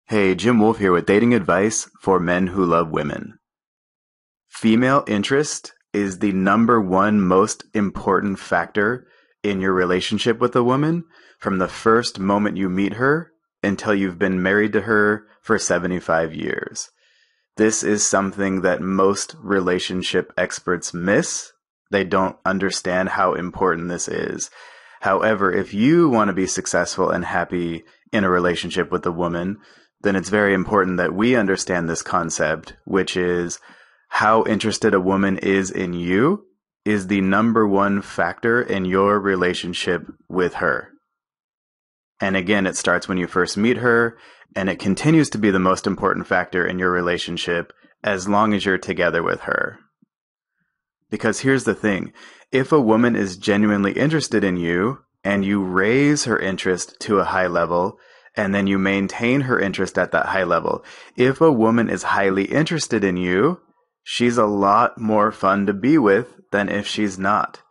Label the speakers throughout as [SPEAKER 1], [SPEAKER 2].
[SPEAKER 1] Hey, Jim Wolf here with dating advice for men who love women. Female interest is the number one most important factor in your relationship with a woman from the first moment you meet her until you've been married to her for 75 years. This is something that most relationship experts miss. They don't understand how important this is. However, if you want to be successful and happy in a relationship with a woman, then it's very important that we understand this concept, which is how interested a woman is in you is the number one factor in your relationship with her. And again, it starts when you first meet her, and it continues to be the most important factor in your relationship as long as you're together with her. Because here's the thing, if a woman is genuinely interested in you and you raise her interest to a high level, and then you maintain her interest at that high level, if a woman is highly interested in you, she's a lot more fun to be with than if she's not.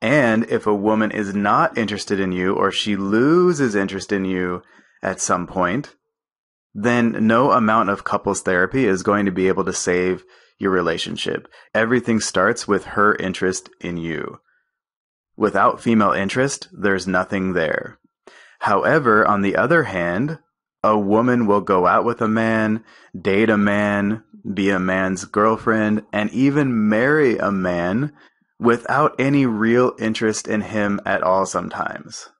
[SPEAKER 1] And if a woman is not interested in you, or she loses interest in you at some point, then no amount of couples therapy is going to be able to save your relationship. Everything starts with her interest in you. Without female interest, there's nothing there. However, on the other hand, a woman will go out with a man, date a man, be a man's girlfriend, and even marry a man without any real interest in him at all sometimes.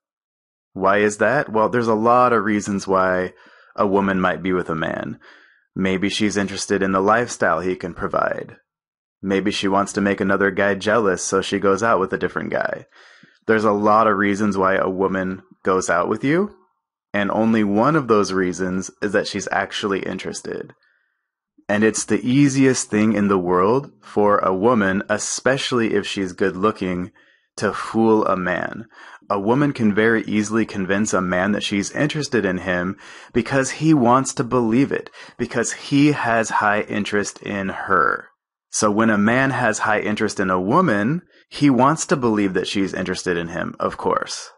[SPEAKER 1] Why is that? Well, there's a lot of reasons why a woman might be with a man. Maybe she's interested in the lifestyle he can provide. Maybe she wants to make another guy jealous, so she goes out with a different guy. There's a lot of reasons why a woman goes out with you, and only one of those reasons is that she's actually interested. And it's the easiest thing in the world for a woman, especially if she's good looking, to fool a man. A woman can very easily convince a man that she's interested in him because he wants to believe it, because he has high interest in her. So when a man has high interest in a woman, he wants to believe that she's interested in him, of course.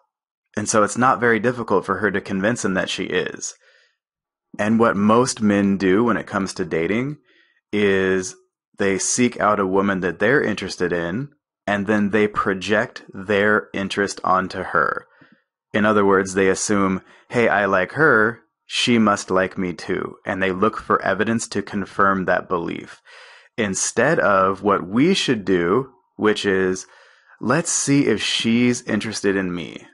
[SPEAKER 1] And so it's not very difficult for her to convince him that she is. And what most men do when it comes to dating is they seek out a woman that they're interested in, and then they project their interest onto her. In other words, they assume, hey, I like her, she must like me too. And they look for evidence to confirm that belief. Instead of what we should do, which is, let's see if she's interested in me.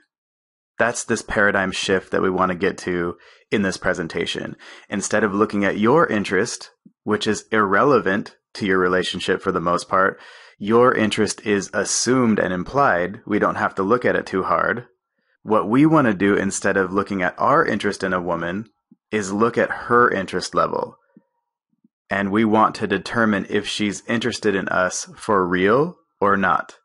[SPEAKER 1] That's this paradigm shift that we want to get to in this presentation. Instead of looking at your interest, which is irrelevant to your relationship for the most part, your interest is assumed and implied. We don't have to look at it too hard. What we want to do instead of looking at our interest in a woman is look at her interest level. And we want to determine if she's interested in us for real or not.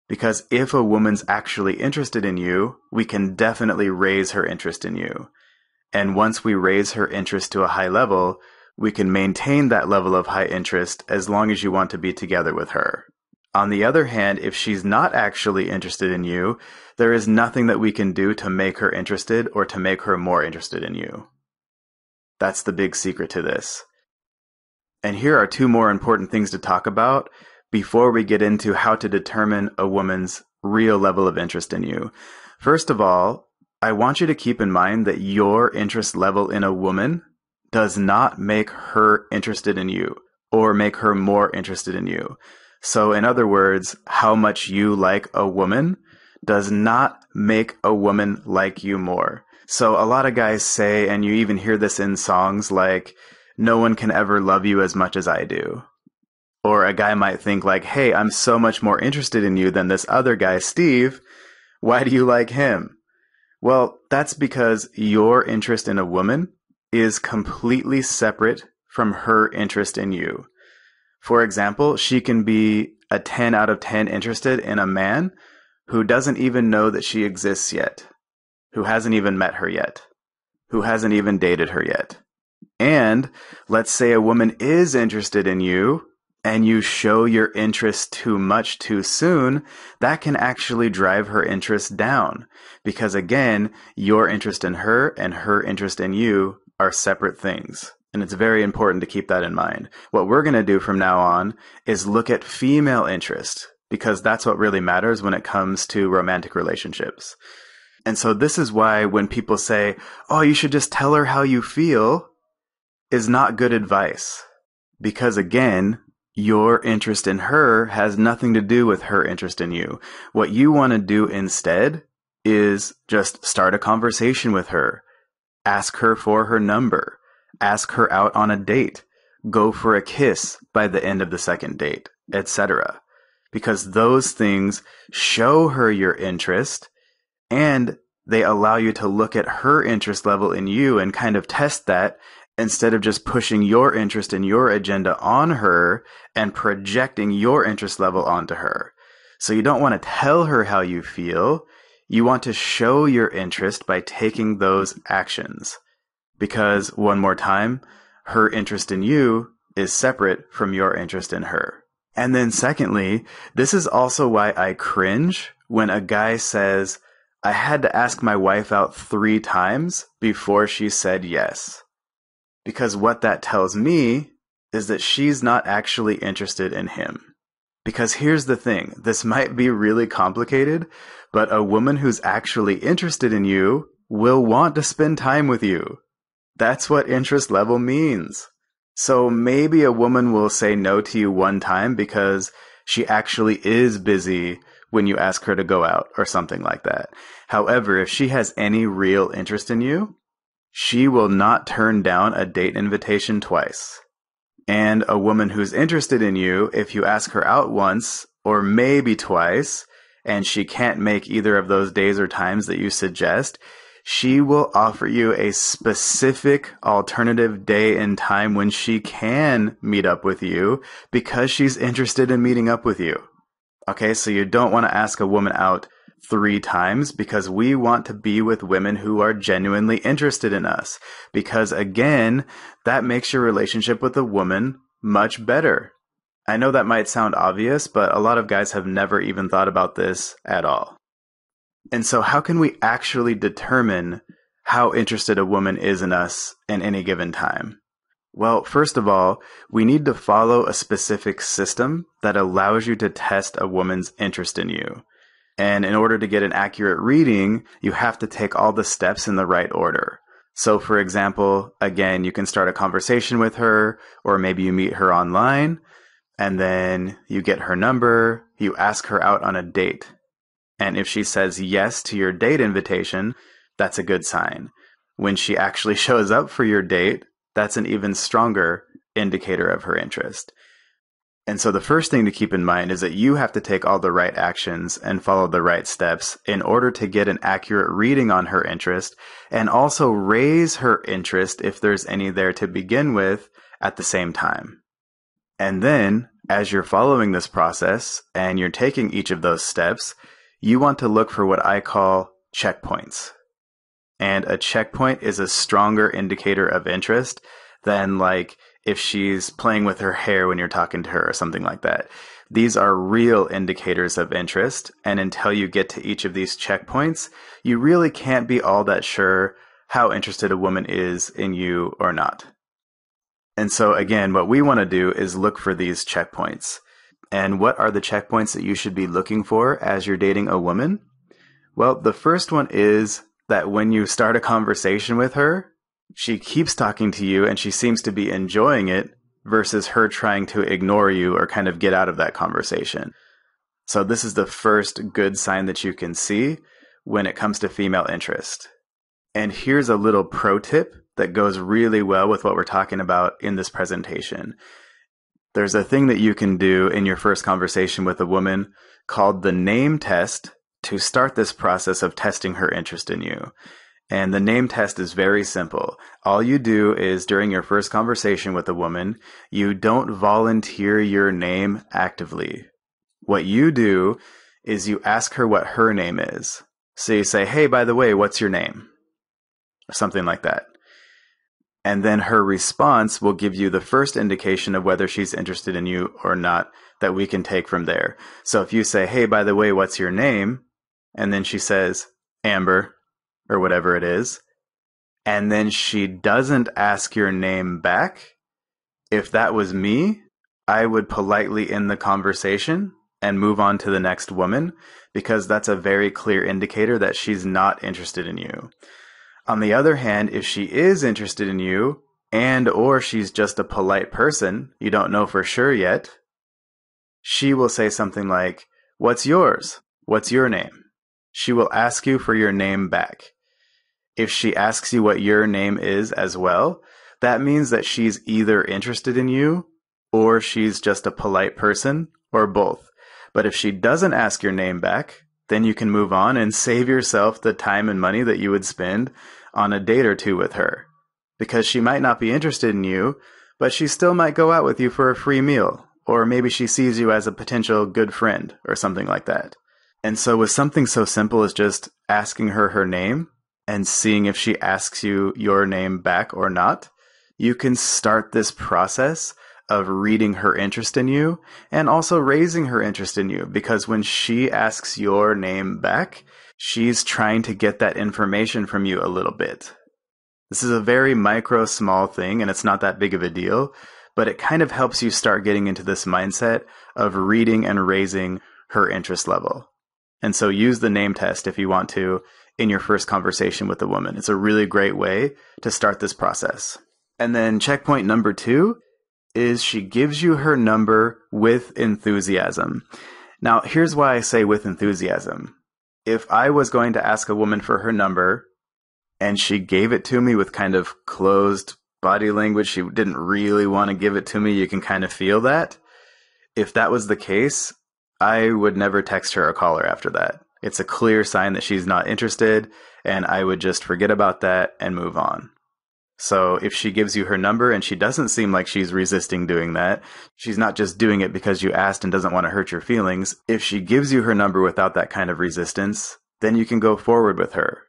[SPEAKER 1] Because if a woman's actually interested in you, we can definitely raise her interest in you. And once we raise her interest to a high level, we can maintain that level of high interest as long as you want to be together with her. On the other hand, if she's not actually interested in you, there is nothing that we can do to make her interested or to make her more interested in you. That's the big secret to this. And here are two more important things to talk about before we get into how to determine a woman's real level of interest in you. First of all, I want you to keep in mind that your interest level in a woman does not make her interested in you or make her more interested in you. So in other words, how much you like a woman does not make a woman like you more. So a lot of guys say, and you even hear this in songs like, no one can ever love you as much as I do. Or a guy might think like, hey, I'm so much more interested in you than this other guy, Steve. Why do you like him? Well, that's because your interest in a woman is completely separate from her interest in you. For example, she can be a 10 out of 10 interested in a man who doesn't even know that she exists yet, who hasn't even met her yet, who hasn't even dated her yet. And let's say a woman is interested in you, and you show your interest too much too soon, that can actually drive her interest down. Because again, your interest in her and her interest in you are separate things. And it's very important to keep that in mind. What we're going to do from now on is look at female interest, because that's what really matters when it comes to romantic relationships. And so this is why when people say, oh, you should just tell her how you feel, is not good advice. Because again, your interest in her has nothing to do with her interest in you. What you want to do instead is just start a conversation with her. Ask her for her number. Ask her out on a date. Go for a kiss by the end of the second date, etc. Because those things show her your interest, and they allow you to look at her interest level in you and kind of test that, instead of just pushing your interest and your agenda on her and projecting your interest level onto her. So you don't want to tell her how you feel. You want to show your interest by taking those actions. Because, one more time, her interest in you is separate from your interest in her. And then secondly, this is also why I cringe when a guy says, I had to ask my wife out 3 times before she said yes. Because what that tells me is that she's not actually interested in him. Because here's the thing, this might be really complicated, but a woman who's actually interested in you will want to spend time with you. That's what interest level means. So maybe a woman will say no to you 1 time because she actually is busy when you ask her to go out or something like that. However, if she has any real interest in you, she will not turn down a date invitation twice. And a woman who's interested in you, if you ask her out once or maybe twice, and she can't make either of those days or times that you suggest, she will offer you a specific alternative day and time when she can meet up with you because she's interested in meeting up with you. Okay, so you don't want to ask a woman out 3 times because we want to be with women who are genuinely interested in us. Because again, that makes your relationship with a woman much better. I know that might sound obvious, but a lot of guys have never even thought about this at all. And so how can we actually determine how interested a woman is in us in any given time? Well, first of all, we need to follow a specific system that allows you to test a woman's interest in you. And in order to get an accurate reading, you have to take all the steps in the right order. So for example, again, you can start a conversation with her, or maybe you meet her online, and then you get her number, you ask her out on a date. And if she says yes to your date invitation, that's a good sign. When she actually shows up for your date, that's an even stronger indicator of her interest. And so the first thing to keep in mind is that you have to take all the right actions and follow the right steps in order to get an accurate reading on her interest, and also raise her interest if there's any there to begin with at the same time. And then, as you're following this process and you're taking each of those steps, you want to look for what I call checkpoints. And a checkpoint is a stronger indicator of interest than like if she's playing with her hair when you're talking to her or something like that. These are real indicators of interest, and until you get to each of these checkpoints, you really can't be all that sure how interested a woman is in you or not. And so again, what we want to do is look for these checkpoints. And what are the checkpoints that you should be looking for as you're dating a woman? Well, the first one is that when you start a conversation with her, she keeps talking to you and she seems to be enjoying it versus her trying to ignore you or kind of get out of that conversation. So this is the first good sign that you can see when it comes to female interest. And here's a little pro tip that goes really well with what we're talking about in this presentation. There's a thing that you can do in your first conversation with a woman called the name test to start this process of testing her interest in you. And the name test is very simple. All you do is during your first conversation with a woman, you don't volunteer your name actively. What you do is you ask her what her name is. So you say, hey, by the way, what's your name? Or something like that. And then her response will give you the first indication of whether she's interested in you or not that we can take from there. So if you say, hey, by the way, what's your name? And then she says, Amber, or whatever it is. and then she doesn't ask your name back, if that was me, I would politely end the conversation and move on to the next woman, because that's a very clear indicator that she's not interested in you. On the other hand, if she is interested in you, and or she's just a polite person, you don't know for sure yet, she will say something like, "What's yours? What's your name?" She will ask you for your name back. If she asks you what your name is as well, that means that she's either interested in you or she's just a polite person, or both. But if she doesn't ask your name back, then you can move on and save yourself the time and money that you would spend on a date or two with her. Because she might not be interested in you, but she still might go out with you for a free meal, or maybe she sees you as a potential good friend or something like that. And so with something so simple as just asking her name and seeing if she asks you your name back or not, you can start this process of reading her interest in you and also raising her interest in you, because when she asks your name back, she's trying to get that information from you a little bit. This is a very micro, small thing, and it's not that big of a deal, but it kind of helps you start getting into this mindset of reading and raising her interest level. And so use the name test if you want to in your first conversation with a woman. It's a really great way to start this process. And then checkpoint number 2 is she gives you her number with enthusiasm. Now, here's why I say with enthusiasm. If I was going to ask a woman for her number and she gave it to me with kind of closed body language, she didn't really want to give it to me, you can kind of feel that. If that was the case, I would never text her or call her after that. It's a clear sign that she's not interested, and I would just forget about that and move on. So if she gives you her number and she doesn't seem like she's resisting doing that, she's not just doing it because you asked and doesn't want to hurt your feelings. If she gives you her number without that kind of resistance, then you can go forward with her.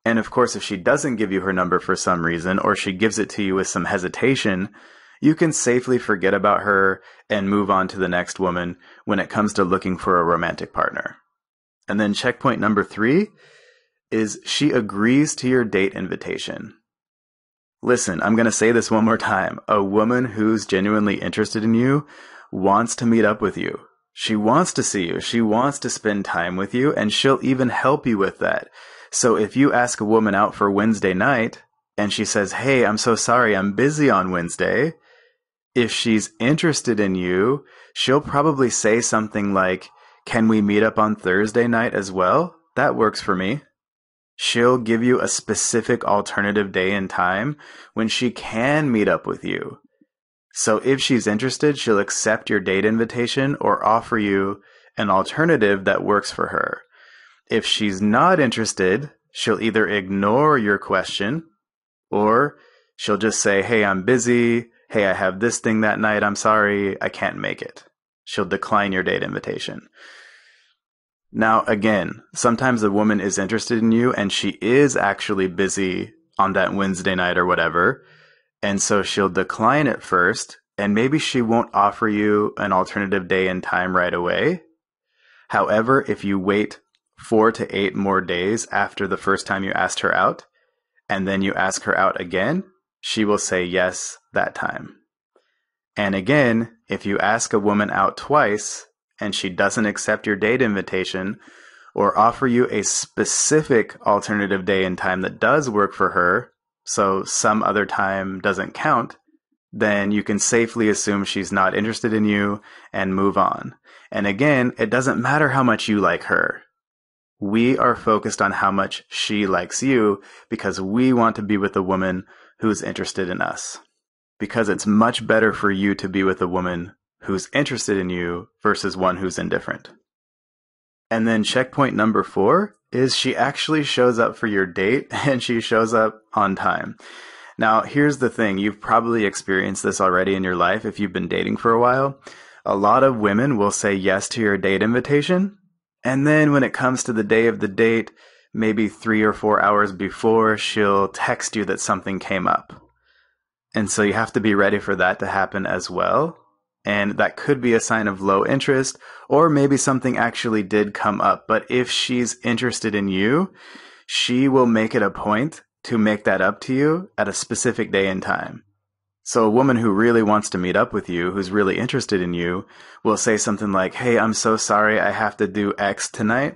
[SPEAKER 1] And of course, if she doesn't give you her number for some reason, or she gives it to you with some hesitation, you can safely forget about her and move on to the next woman when it comes to looking for a romantic partner. And then checkpoint number 3 is she agrees to your date invitation. Listen, I'm going to say this one more time. A woman who's genuinely interested in you wants to meet up with you. She wants to see you. She wants to spend time with you, and she'll even help you with that. So if you ask a woman out for Wednesday night and she says, "Hey, I'm so sorry, I'm busy on Wednesday," if she's interested in you, she'll probably say something like, "Can we meet up on Thursday night as well? That works for me." She'll give you a specific alternative day and time when she can meet up with you. So if she's interested, she'll accept your date invitation or offer you an alternative that works for her. If she's not interested, she'll either ignore your question, or she'll just say, "Hey, I'm busy. Hey, I have this thing that night. I'm sorry, I can't make it." She'll decline your date invitation. Now, again, sometimes a woman is interested in you and she is actually busy on that Wednesday night or whatever, and so she'll decline it first, and maybe she won't offer you an alternative day and time right away. However, if you wait 4 to 8 more days after the first time you asked her out, and then you ask her out again, she will say yes that time. And again, if you ask a woman out twice and she doesn't accept your date invitation or offer you a specific alternative day and time that does work for her, so some other time doesn't count, then you can safely assume she's not interested in you and move on. And again, it doesn't matter how much you like her. We are focused on how much she likes you because we want to be with a woman who's interested in us. Because it's much better for you to be with a woman who's interested in you versus one who's indifferent. And then checkpoint number 4 is she actually shows up for your date and she shows up on time. Now, here's the thing. You've probably experienced this already in your life if you've been dating for a while. A lot of women will say yes to your date invitation, and then when it comes to the day of the date, maybe 3 or 4 hours before, she'll text you that something came up. And so you have to be ready for that to happen as well. And that could be a sign of low interest, or maybe something actually did come up. But if she's interested in you, she will make it a point to make that up to you at a specific day and time. So a woman who really wants to meet up with you, who's really interested in you, will say something like, hey, I'm so sorry I have to do X tonight.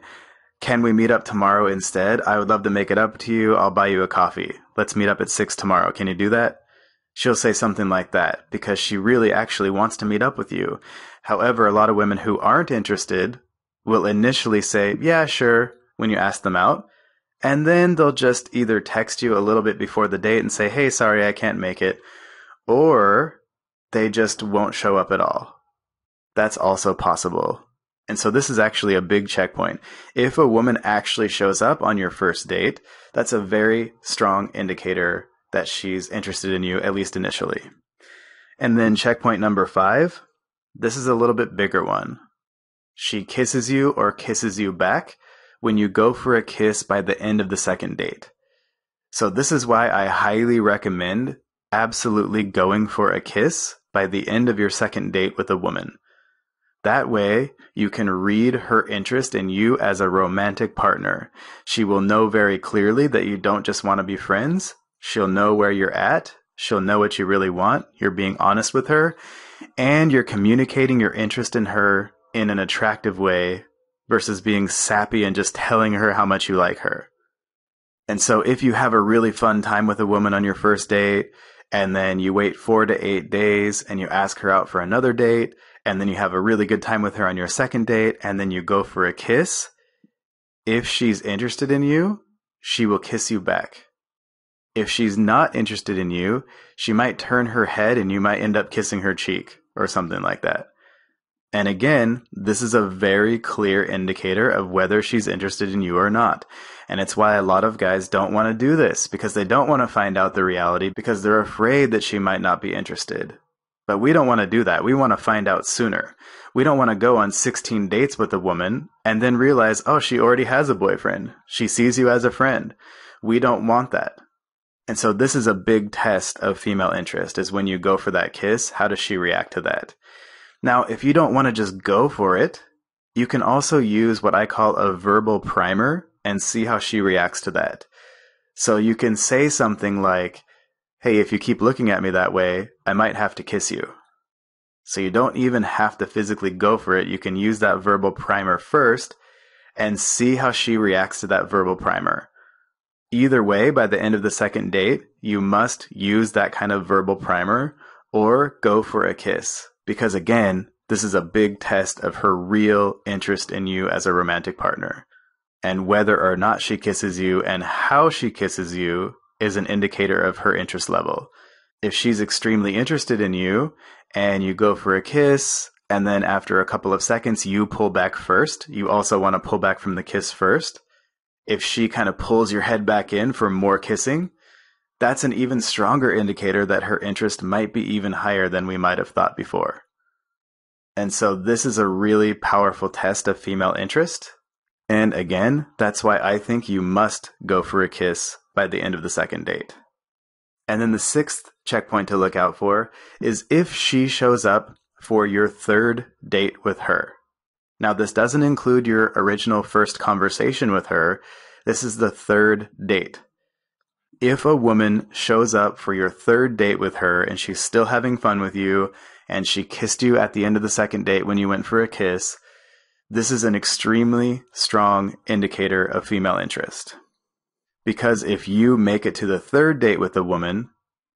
[SPEAKER 1] Can we meet up tomorrow instead? I would love to make it up to you. I'll buy you a coffee. Let's meet up at 6 tomorrow. Can you do that? She'll say something like that because she really actually wants to meet up with you. However, a lot of women who aren't interested will initially say, yeah, sure, when you ask them out. And then they'll just either text you a little bit before the date and say, hey, sorry, I can't make it. Or they just won't show up at all. That's also possible. And so this is actually a big checkpoint. If a woman actually shows up on your first date, that's a very strong indicator that she's interested in you, at least initially. And then checkpoint number 5, this is a little bit bigger one. She kisses you or kisses you back when you go for a kiss by the end of the second date. So this is why I highly recommend absolutely going for a kiss by the end of your second date with a woman. That way, you can read her interest in you as a romantic partner. She will know very clearly that you don't just want to be friends. She'll know where you're at. She'll know what you really want. You're being honest with her. And you're communicating your interest in her in an attractive way versus being sappy and just telling her how much you like her. And so if you have a really fun time with a woman on your first date, and then you wait 4 to 8 days and you ask her out for another date, and then you have a really good time with her on your second date, and then you go for a kiss, if she's interested in you, she will kiss you back. If she's not interested in you, she might turn her head and you might end up kissing her cheek or something like that. And again, this is a very clear indicator of whether she's interested in you or not. And it's why a lot of guys don't want to do this, because they don't want to find out the reality because they're afraid that she might not be interested. But we don't want to do that. We want to find out sooner. We don't want to go on 16 dates with a woman and then realize, oh, she already has a boyfriend. She sees you as a friend. We don't want that. And so this is a big test of female interest, is when you go for that kiss, how does she react to that? Now, if you don't want to just go for it, you can also use what I call a verbal primer and see how she reacts to that. So you can say something like, hey, if you keep looking at me that way, I might have to kiss you. So you don't even have to physically go for it. You can use that verbal primer first and see how she reacts to that verbal primer. Either way, by the end of the second date, you must use that kind of verbal primer or go for a kiss. Because again, this is a big test of her real interest in you as a romantic partner. And whether or not she kisses you and how she kisses you is an indicator of her interest level. If she's extremely interested in you and you go for a kiss, and then after a couple of seconds you pull back first, you also want to pull back from the kiss first. If she kind of pulls your head back in for more kissing, that's an even stronger indicator that her interest might be even higher than we might have thought before. And so this is a really powerful test of female interest. And again, that's why I think you must go for a kiss by the end of the second date. And then the 6th checkpoint to look out for is if she shows up for your third date with her. Now, this doesn't include your original first conversation with her. This is the third date. If a woman shows up for your third date with her and she's still having fun with you and she kissed you at the end of the second date when you went for a kiss, this is an extremely strong indicator of female interest. Because if you make it to the third date with a woman,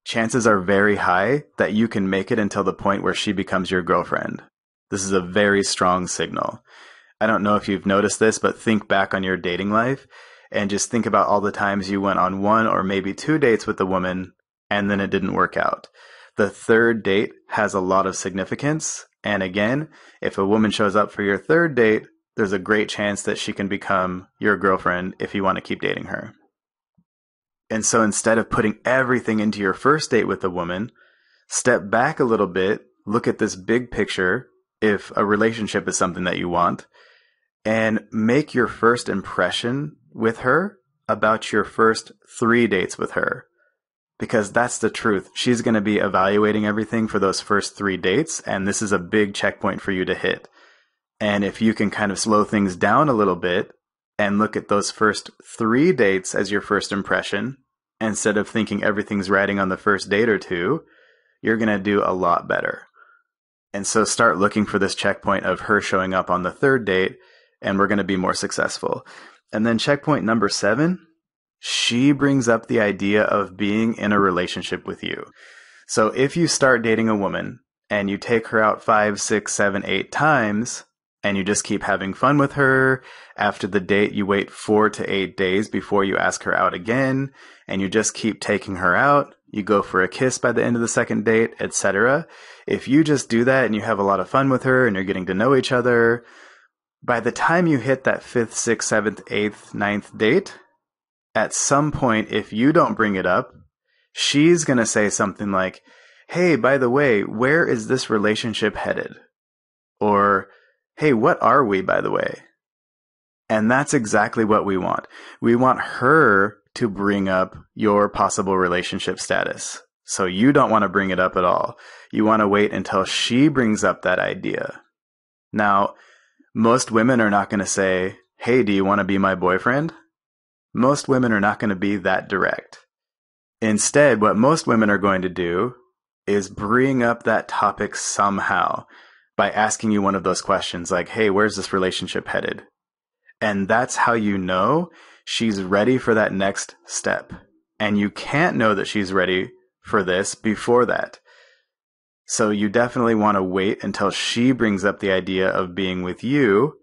[SPEAKER 1] chances are very high that you can make it until the point where she becomes your girlfriend. This is a very strong signal. I don't know if you've noticed this, but think back on your dating life and just think about all the times you went on 1 or maybe 2 dates with a woman and then it didn't work out. The third date has a lot of significance. And again, if a woman shows up for your third date, there's a great chance that she can become your girlfriend if you want to keep dating her. And so instead of putting everything into your first date with a woman, step back a little bit, look at this big picture, if a relationship is something that you want, and make your first impression with her about your first 3 dates with her. Because that's the truth. She's going to be evaluating everything for those first 3 dates, and this is a big checkpoint for you to hit. And if you can kind of slow things down a little bit and look at those first 3 dates as your first impression, instead of thinking everything's riding on the first date or two, you're going to do a lot better. And so start looking for this checkpoint of her showing up on the third date, and we're going to be more successful. And then checkpoint number 7, she brings up the idea of being in a relationship with you. So if you start dating a woman and you take her out 5, 6, 7, 8 times, and you just keep having fun with her, after the date you wait 4 to 8 days before you ask her out again, and you just keep taking her out, you go for a kiss by the end of the second date, etc. If you just do that and you have a lot of fun with her and you're getting to know each other, by the time you hit that 5th, 6th, 7th, 8th, 9th date, at some point, if you don't bring it up, she's going to say something like, hey, by the way, where is this relationship headed? Or, hey, what are we, by the way? And that's exactly what we want. We want her to bring up your possible relationship status. So you don't want to bring it up at all. You want to wait until she brings up that idea. Now, most women are not going to say, hey, do you want to be my boyfriend? Most women are not going to be that direct. Instead, what most women are going to do is bring up that topic somehow by asking you one of those questions like, hey, where's this relationship headed? And that's how you know she's ready for that next step. And you can't know that she's ready for this before that. So you definitely want to wait until she brings up the idea of being with you.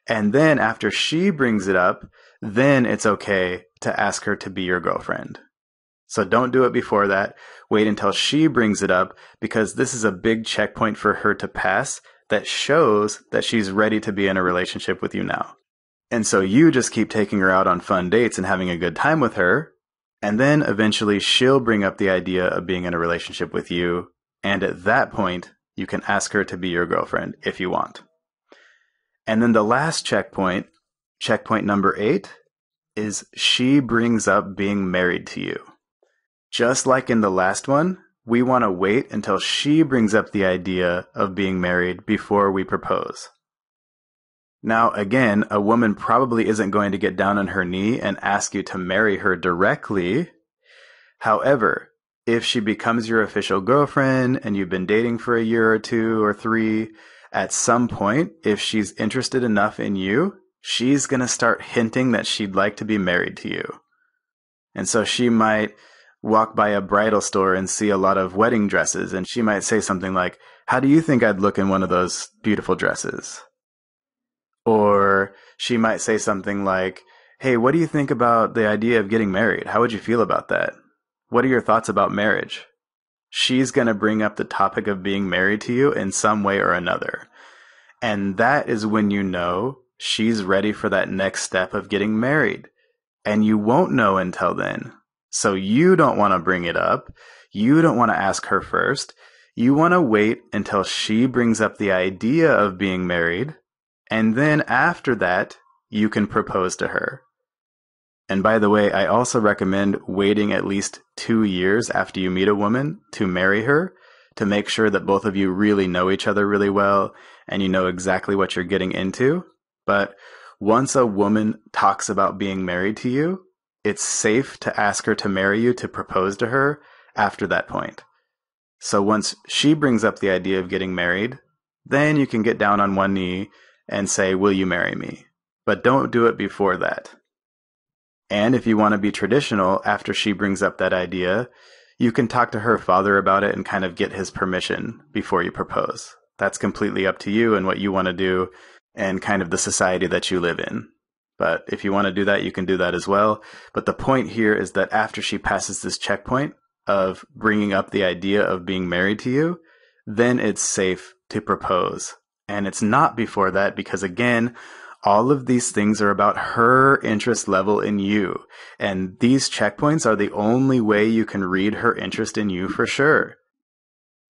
[SPEAKER 1] And then after she brings it up, then it's okay to ask her to be your girlfriend. So don't do it before that. Wait until she brings it up, because this is a big checkpoint for her to pass that shows that she's ready to be in a relationship with you now. And so you just keep taking her out on fun dates and having a good time with her. And then eventually she'll bring up the idea of being in a relationship with you. And at that point, you can ask her to be your girlfriend if you want. And then the last checkpoint, checkpoint number 8, is she brings up being married to you. Just like in the last one, we want to wait until she brings up the idea of being married before we propose. Now, again, a woman probably isn't going to get down on her knee and ask you to marry her directly. However, if she becomes your official girlfriend and you've been dating for a year or 2 or 3, at some point, if she's interested enough in you, she's going to start hinting that she'd like to be married to you. And so she might walk by a bridal store and see a lot of wedding dresses, and she might say something like, how do you think I'd look in one of those beautiful dresses? Or she might say something like, hey, what do you think about the idea of getting married? How would you feel about that? What are your thoughts about marriage? She's going to bring up the topic of being married to you in some way or another. And that is when you know she's ready for that next step of getting married. And you won't know until then. So you don't want to bring it up. You don't want to ask her first. You want to wait until she brings up the idea of being married. And then after that, you can propose to her. And by the way, I also recommend waiting at least 2 years after you meet a woman to marry her, to make sure that both of you really know each other really well and you know exactly what you're getting into. But once a woman talks about being married to you, it's safe to ask her to marry you, to propose to her after that point. So once she brings up the idea of getting married, then you can get down on one knee and say, will you marry me? But don't do it before that. And if you want to be traditional, after she brings up that idea, you can talk to her father about it and kind of get his permission before you propose. That's completely up to you and what you want to do and kind of the society that you live in. But if you want to do that, you can do that as well. But the point here is that after she passes this checkpoint of bringing up the idea of being married to you, then it's safe to propose. And it's not before that, because again, all of these things are about her interest level in you. And these checkpoints are the only way you can read her interest in you for sure.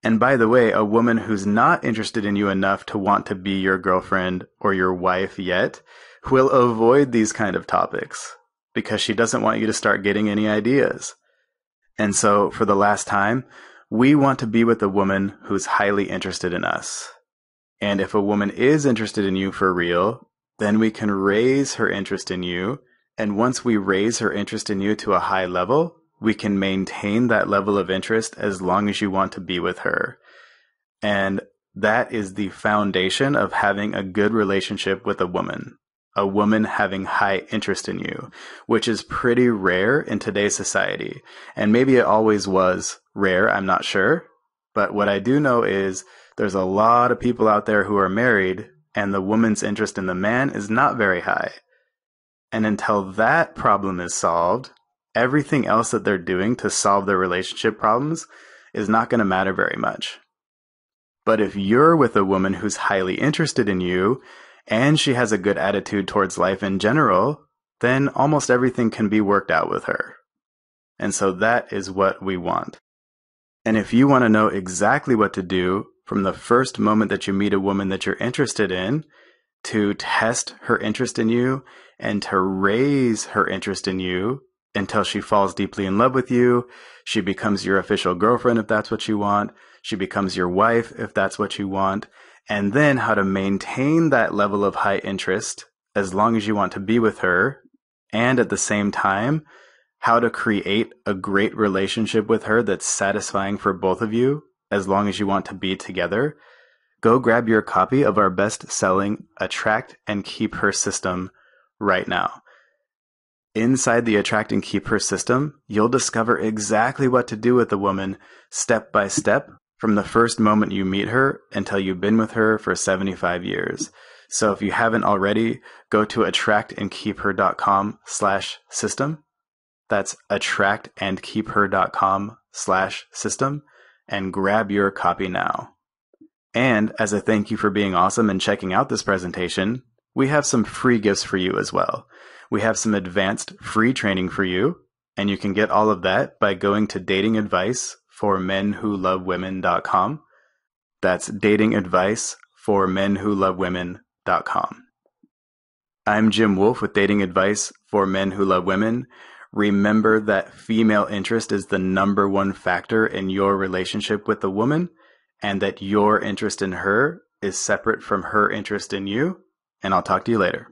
[SPEAKER 1] And by the way, a woman who's not interested in you enough to want to be your girlfriend or your wife yet will avoid these kind of topics because she doesn't want you to start getting any ideas. And so for the last time, we want to be with a woman who's highly interested in us. And if a woman is interested in you for real, then we can raise her interest in you. And once we raise her interest in you to a high level, we can maintain that level of interest as long as you want to be with her. And that is the foundation of having a good relationship with a woman having high interest in you, which is pretty rare in today's society. And maybe it always was rare, I'm not sure. But what I do know is there's a lot of people out there who are married and the woman's interest in the man is not very high. And until that problem is solved, everything else that they're doing to solve their relationship problems is not going to matter very much. But if you're with a woman who's highly interested in you and she has a good attitude towards life in general, then almost everything can be worked out with her. And so that is what we want. And if you want to know exactly what to do from the first moment that you meet a woman that you're interested in to test her interest in you and to raise her interest in you until she falls deeply in love with you, she becomes your official girlfriend if that's what you want, she becomes your wife if that's what you want, and then how to maintain that level of high interest as long as you want to be with her, and at the same time, how to create a great relationship with her that's satisfying for both of you as long as you want to be together. Go grab your copy of our best-selling Attract and Keep Her system right now. Inside the Attract and Keep Her system, you'll discover exactly what to do with a woman step by step from the first moment you meet her until you've been with her for 75 years. So if you haven't already, go to attractandkeepher.com/system. That's attractandkeepher.com/system and grab your copy now. And as a thank you for being awesome and checking out this presentation, we have some free gifts for you as well. We have some advanced free training for you, and you can get all of that by going to datingadviceformenwholovewomen.com. That's datingadviceformenwholovewomen.com. I'm Jim Wolf with Dating Advice for Men Who Love Women. Remember that female interest is the number one factor in your relationship with a woman, and that your interest in her is separate from her interest in you. And I'll talk to you later.